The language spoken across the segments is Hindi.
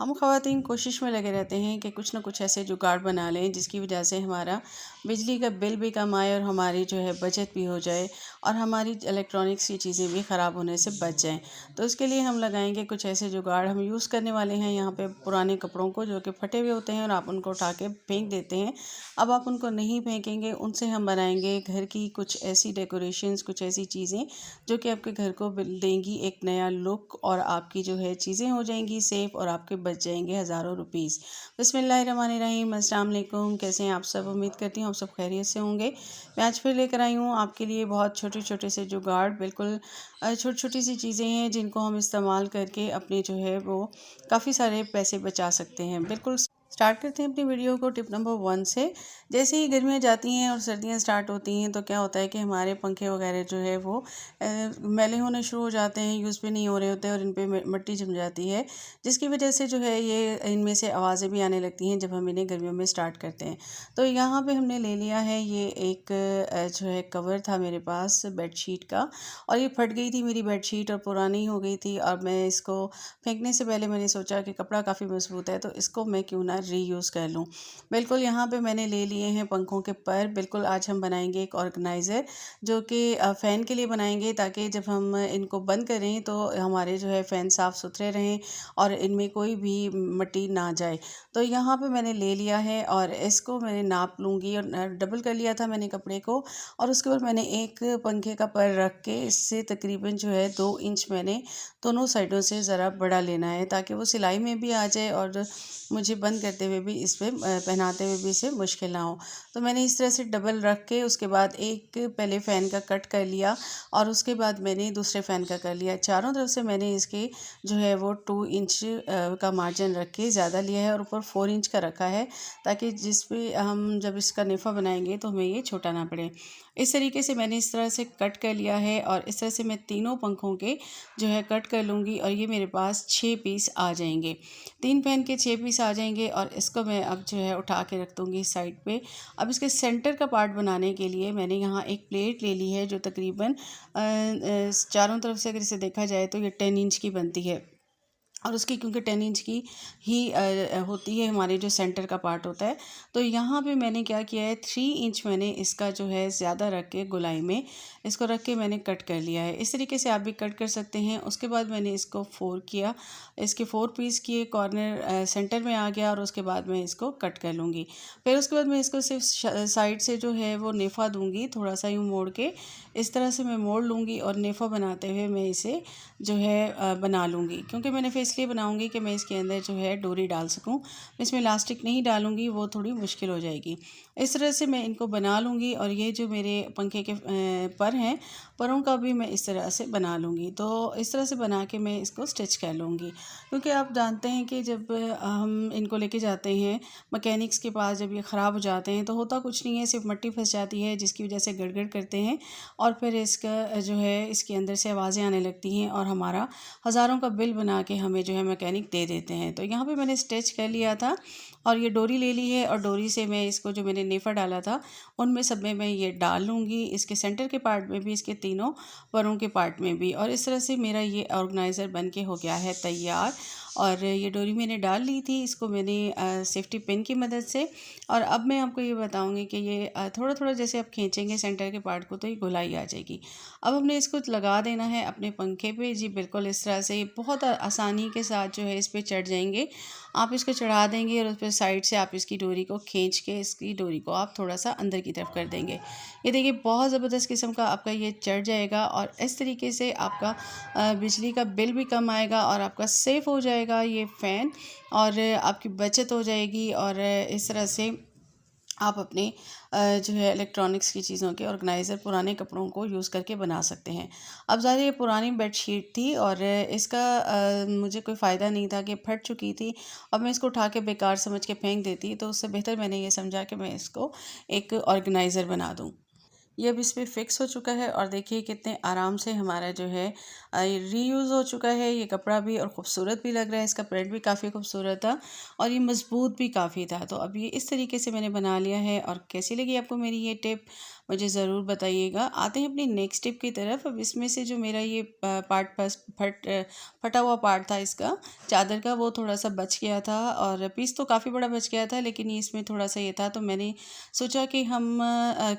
हम ख़वातीन कोशिश में लगे रहते हैं कि कुछ ना कुछ ऐसे जुगाड़ बना लें जिसकी वजह से हमारा बिजली का बिल भी कम आए और हमारी जो है बचत भी हो जाए और हमारी इलेक्ट्रॉनिक्स की चीज़ें भी ख़राब होने से बच जाएं। तो इसके लिए हम लगाएंगे कुछ ऐसे जुगाड़। हम यूज़ करने वाले हैं यहाँ पे पुराने कपड़ों को जो कि फटे हुए होते हैं और आप उनको उठा के फेंक देते हैं। अब आप उनको नहीं फेंकेंगे, उनसे हम बनाएंगे घर की कुछ ऐसी डेकोरेशंस, कुछ ऐसी चीज़ें जो कि आपके घर को देंगी एक नया लुक और आपकी जो है चीज़ें हो जाएंगी सेफ़ और आपके बच जाएंगे हज़ारों रुपीस। बिस्मिल्लाहिर्रहमानिर्रहीम, अस्सलाम वालेकुम। कैसे हैं आप सब? उम्मीद करती हूँ आप सब खैरियत से होंगे। मैं आज फिर लेकर आई हूँ आपके लिए बहुत छोटे छोटे से जुगाड़। बिल्कुल छोटी छोटी सी चीज़ें हैं जिनको हम इस्तेमाल करके अपने जो है वो काफ़ी सारे पैसे बचा सकते हैं। बिल्कुल स्टार्ट करते हैं अपनी वीडियो को टिप नंबर 1 से। जैसे ही गर्मियाँ जाती हैं और सर्दियाँ स्टार्ट होती हैं तो क्या होता है कि हमारे पंखे वगैरह जो है वो मैले होने शुरू हो जाते हैं, यूज़ पे नहीं हो रहे होते और इन पे मिट्टी जम जाती है, जिसकी वजह से जो है ये इनमें से आवाज़ें भी आने लगती हैं जब हम इन्हें गर्मियों में स्टार्ट करते हैं। तो यहाँ पे हमने ले लिया है ये एक जो है कवर था मेरे पास बेडशीट का, और ये फट गई थी मेरी बेडशीट और पुरानी हो गई थी। और मैं इसको फेंकने से पहले मैंने सोचा कि कपड़ा काफ़ी मजबूत है तो इसको मैं क्यों ना रीयूज़ कर लूँ। बिल्कुल यहाँ पे मैंने ले लिए हैं पंखों के पर। बिल्कुल आज हम बनाएंगे एक ऑर्गेनाइज़र जो कि फ़ैन के लिए बनाएंगे, ताकि जब हम इनको बंद करें तो हमारे जो है फ़ैन साफ़ सुथरे रहें और इनमें कोई भी मिट्टी ना जाए। तो यहाँ पे मैंने ले लिया है और इसको मैंने नाप लूँगी और डबल कर लिया था मैंने कपड़े को। और उसके बाद मैंने एक पंखे का पर रख के इससे तकरीबन जो है 2 इंच मैंने दोनों साइडों से ज़रा बड़ा लेना है, ताकि वो सिलाई में भी आ जाए और मुझे बंद करते हुए भी इस पे पहनाते हुए भी इसे मुश्किल ना हो। तो मैंने इस तरह से डबल रख के उसके बाद एक पहले फ़ैन का कट कर लिया और उसके बाद मैंने दूसरे फ़ैन का कर लिया। चारों तरफ से मैंने इसके जो है वो 2 इंच का मार्जिन रख के ज़्यादा लिया है और ऊपर 4 इंच का रखा है, ताकि जिस पे हम जब इसका नेफ़ा बनाएंगे तो हमें ये छोटा ना पड़े। इस तरीके से मैंने इस तरह से कट कर लिया है और इस तरह से मैं तीनों पंखों के जो है कट कर लूँगी और ये मेरे पास 6 पीस आ जाएंगे। 3 फ़ैन के 6 पीस आ जाएंगे और इसको मैं अब जो है उठा के रख दूँगी साइड पे। अब इसके सेंटर का पार्ट बनाने के लिए मैंने यहाँ एक प्लेट ले ली है जो तकरीबन चारों तरफ से अगर इसे देखा जाए तो ये 10 इंच की बनती है और उसकी क्योंकि 10 इंच की ही होती है हमारे जो सेंटर का पार्ट होता है। तो यहाँ पे मैंने क्या किया है 3 इंच मैंने इसका जो है ज़्यादा रख के गोलाई में इसको रख के मैंने कट कर लिया है। इस तरीके से आप भी कट कर सकते हैं। उसके बाद मैंने इसको 4 किया, इसके 4 पीस किए, कॉर्नर सेंटर में आ गया और उसके बाद मैं इसको कट कर लूँगी। फिर उसके बाद मैं इसको सिर्फ साइड से जो है वो नेफ़ा दूँगी, थोड़ा सा यूँ मोड़ के इस तरह से मैं मोड़ लूँगी और नेफ़ा बनाते हुए मैं इसे जो है बना लूँगी। क्योंकि मैंने फिर इसलिए बनाऊँगी कि मैं इसके अंदर जो है डोरी डाल सकूँ। इसमें इलास्टिक नहीं डालूँगी, वो थोड़ी मुश्किल हो जाएगी। इस तरह से मैं इनको बना लूँगी और ये जो मेरे पंखे के पर हैं, परों का भी मैं इस तरह से बना लूँगी। तो इस तरह से बना के मैं इसको स्टिच कर लूँगी। क्योंकि आप जानते हैं कि जब हम इनको लेके जाते हैं मैकेनिक्स के पास, जब ये ख़राब हो जाते हैं तो होता कुछ नहीं है, सिर्फ मिट्टी फँस जाती है जिसकी वजह से गड़गड़ करते हैं और फिर इसका जो है इसके अंदर से आवाज़ें आने लगती हैं और हमारा हज़ारों का बिल बना के हमें जो है मैकेनिक दे देते हैं। तो यहाँ पे मैंने स्टिच कर लिया था और ये डोरी ले ली है और डोरी से मैं इसको जो मैंने नेफ़ा डाला था उनमें सब में मैं ये डाल लूँगी, इसके सेंटर के पार्ट में भी, इसके तीनों परों के पार्ट में भी। और इस तरह से मेरा ये ऑर्गेनाइज़र बन के हो गया है तैयार। और ये डोरी मैंने डाल ली थी, इसको मैंने सेफ्टी पिन की मदद से। और अब मैं आपको ये बताऊंगी कि ये थोड़ा थोड़ा जैसे आप खींचेंगे सेंटर के पार्ट को तो ये गोलाई आ जाएगी। अब हमने इसको लगा देना है अपने पंखे पे। जी बिल्कुल इस तरह से बहुत आसानी के साथ जो है इस पर चढ़ जाएंगे। आप इसको चढ़ा देंगे और उस पर साइड से आप इसकी डोरी को खींच के इसकी डोरी को आप थोड़ा सा अंदर की तरफ कर देंगे। ये देखिए बहुत ज़बरदस्त किस्म का आपका ये चढ़ जाएगा और इस तरीके से आपका बिजली का बिल भी कम आएगा और आपका सेफ़ हो जाएगा ये फ़ैन और आपकी बचत हो जाएगी। और इस तरह से आप अपने जो है इलेक्ट्रॉनिक्स की चीज़ों के ऑर्गेनाइज़र पुराने कपड़ों को यूज़ करके बना सकते हैं। अब ज़ाहिर ये पुरानी बेडशीट थी और इसका मुझे कोई फ़ायदा नहीं था कि फट चुकी थी और मैं इसको उठा के बेकार समझ के फेंक देती, तो उससे बेहतर मैंने ये समझा कि मैं इसको एक ऑर्गेनाइज़र बना दूँ। ये अब इस पे फिक्स हो चुका है और देखिए कितने आराम से हमारा जो है रीयूज़ हो चुका है ये कपड़ा भी, और ख़ूबसूरत भी लग रहा है। इसका प्रिंट भी काफ़ी खूबसूरत था और ये मज़बूत भी काफ़ी था। तो अब ये इस तरीके से मैंने बना लिया है। और कैसी लगी आपको मेरी ये टिप मुझे ज़रूर बताइएगा। आते हैं अपनी नेक्स्ट टिप की तरफ। अब इसमें से जो मेरा ये पार्ट फटा हुआ पार्ट था इसका चादर का, वो थोड़ा सा बच गया था और पीस तो काफ़ी बड़ा बच गया था, लेकिन ये इसमें थोड़ा सा ये था। तो मैंने सोचा कि हम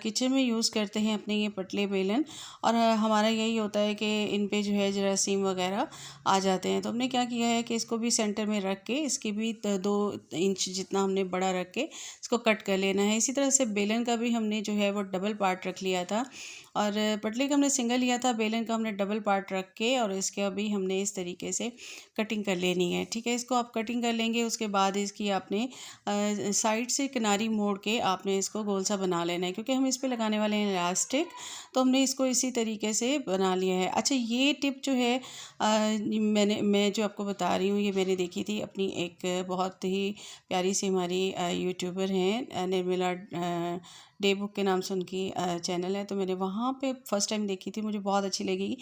किचन में यूज़ करते हैं अपने ये पतले बेलन, और हमारा यही होता है कि इन पे जो है जरासीम वगैरह आ जाते हैं। तो हमने क्या किया है कि इसको भी सेंटर में रख के इसकी भी 2 इंच जितना हमने बड़ा रख के इसको कट कर लेना है। इसी तरह से बेलन का भी हमने जो है वो डबल पार्ट रख लिया था, और पटले का हमने सिंगल लिया था, बेलन का हमने डबल पार्ट रख के और इसके अभी हमने इस तरीके से कटिंग कर लेनी है। ठीक है, इसको आप कटिंग कर लेंगे। उसके बाद इसकी आपने साइड से किनारी मोड़ के आपने इसको गोल सा बना लेना है, क्योंकि हम इस पे लगाने वाले हैं इलास्टिक। तो हमने इसको इसी तरीके से बना लिया है। अच्छा, ये टिप जो है मैं जो आपको बता रही हूँ ये मैंने देखी थी अपनी एक बहुत ही प्यारी सी हमारी यूट्यूबर हैं निर्मला डे बुक के नाम से उनकी चैनल है। तो मैंने वहाँ पे फर्स्ट टाइम देखी थी, मुझे बहुत अच्छी लगी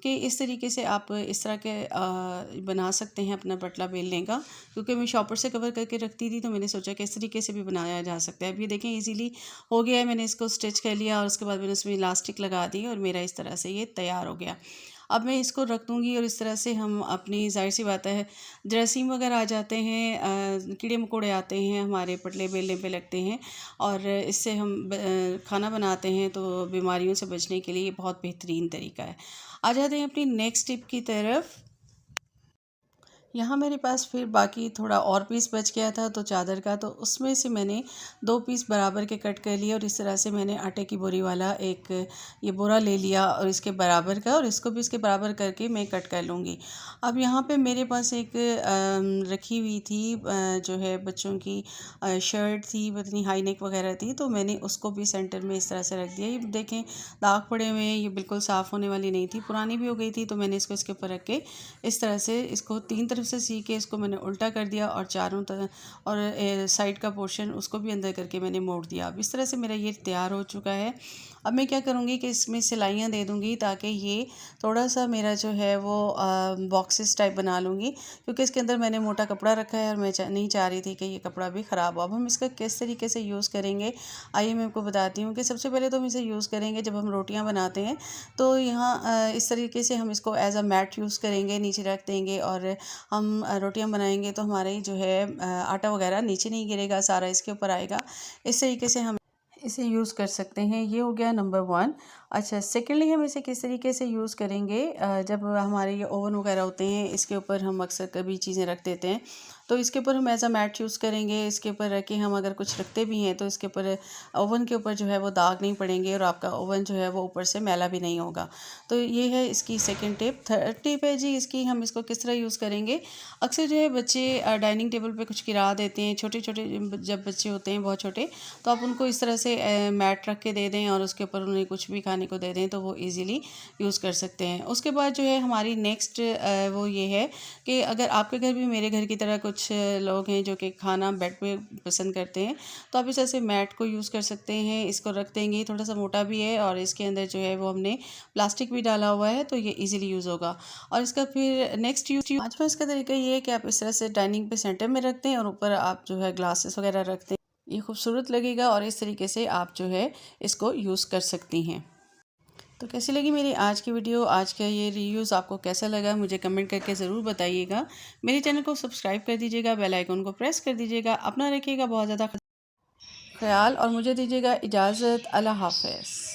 कि इस तरीके से आप इस तरह के बना सकते हैं अपना पटला बेलने का। क्योंकि मैं शॉपर से कवर करके रखती थी, तो मैंने सोचा कि इस तरीके से भी बनाया जा सकता है। अब ये देखें इजीली हो गया है। मैंने इसको स्टिच कर लिया और उसके बाद मैंने उसमें इलास्टिक लगा दी और मेरा इस तरह से ये तैयार हो गया। अब मैं इसको रख दूँगी और इस तरह से हम अपनी, ज़ाहिर सी बात है जरासीम वगैरह आ जाते हैं, कीड़े मकोड़े आते हैं हमारे पटले बेलने पे लगते हैं, और इससे हम खाना बनाते हैं तो बीमारियों से बचने के लिए ये बहुत बेहतरीन तरीका है। आ जाते हैं अपनी नेक्स्ट टिप की तरफ। यहाँ मेरे पास फिर बाकी थोड़ा और पीस बच गया था तो चादर का, तो उसमें से मैंने 2 पीस बराबर के कट कर लिए और इस तरह से मैंने आटे की बोरी वाला एक ये बोरा ले लिया और इसके बराबर का, और इसको भी इसके बराबर करके मैं कट कर लूँगी। अब यहाँ पे मेरे पास एक रखी हुई थी जो है बच्चों की शर्ट थी, पतनी हाई नेक वगैरह थी, तो मैंने उसको भी सेंटर में इस तरह से रख दिया। ये देखें दाग पड़े हुए हैं, ये बिल्कुल साफ़ होने वाली नहीं थी, पुरानी भी हो गई थी। तो मैंने इसको इसके ऊपर रख के इस तरह से इसको 3 तरफ से सी के इसको मैंने उल्टा कर दिया और चारों तरफ और साइड का पोर्शन उसको भी अंदर करके मैंने मोड़ दिया। अब इस तरह से मेरा ये तैयार हो चुका है। अब मैं क्या करूँगी कि इसमें सिलाइयाँ दे दूँगी ताकि ये थोड़ा सा मेरा जो है वो बॉक्सेस टाइप बना लूँगी, क्योंकि इसके अंदर मैंने मोटा कपड़ा रखा है और मैं नहीं चाह रही थी कि ये कपड़ा भी ख़राब हो। अब हम इसका किस तरीके से यूज़ करेंगे आइए मैं आपको बताती हूँ। कि सबसे पहले तो हम इसे यूज़ करेंगे जब हम रोटियाँ बनाते हैं, तो यहाँ इस तरीके से हम इसको एज अ मैट यूज़ करेंगे, नीचे रख देंगे और हम रोटियां बनाएंगे तो हमारे जो है आटा वगैरह नीचे नहीं गिरेगा, सारा इसके ऊपर आएगा। इस तरीके से हम इसे यूज़ कर सकते हैं। ये हो गया नंबर 1। अच्छा, सेकेंडली हम इसे किस तरीके से यूज़ करेंगे, जब हमारे ये ओवन वगैरह होते हैं इसके ऊपर हम अक्सर कभी चीज़ें रख देते हैं, तो इसके ऊपर हम एज अ मैट यूज़ करेंगे। इसके ऊपर रख के हम अगर कुछ रखते भी हैं तो इसके ऊपर ओवन के ऊपर जो है वो दाग नहीं पड़ेंगे और आपका ओवन जो है वो ऊपर से मैला भी नहीं होगा। तो ये है इसकी सेकंड टिप। थर्ड टिप है जी इसकी, हम इसको किस तरह यूज़ करेंगे। अक्सर जो है बच्चे डाइनिंग टेबल पे कुछ गिरा देते हैं, छोटे छोटे जब बच्चे होते हैं बहुत छोटे, तो आप उनको इस तरह से मैट रख के दे दें और उसके ऊपर उन्हें कुछ भी खाने को दे दें तो वो ईज़िली यूज़ कर सकते हैं। उसके बाद जो है हमारी नेक्स्ट वो ये है कि अगर आपके घर भी मेरे घर की तरह कुछ लोग हैं जो कि खाना बेड पे पसंद करते हैं, तो आप इस ऐसे मैट को यूज़ कर सकते हैं। इसको रख देंगे, थोड़ा सा मोटा भी है और इसके अंदर जो है वो हमने प्लास्टिक भी डाला हुआ है, तो ये इजीली यूज़ होगा। और इसका फिर नेक्स्ट यूज पाँचवा इसका तरीका ये है कि आप इस तरह से डाइनिंग पे सेंटर में रखते हैं और ऊपर आप जो है ग्लासेस वगैरह रखते हैं, ये खूबसूरत लगेगा और इस तरीके से आप जो है इसको यूज़ कर सकती हैं। तो कैसी लगी मेरी आज की वीडियो, आज का ये रीयूज़ आपको कैसा लगा मुझे कमेंट करके ज़रूर बताइएगा। मेरे चैनल को सब्सक्राइब कर दीजिएगा, बेल आइकन को प्रेस कर दीजिएगा। अपना रखिएगा बहुत ज़्यादा ख्याल और मुझे दीजिएगा इजाज़त। अल्लाह हाफ़िज़।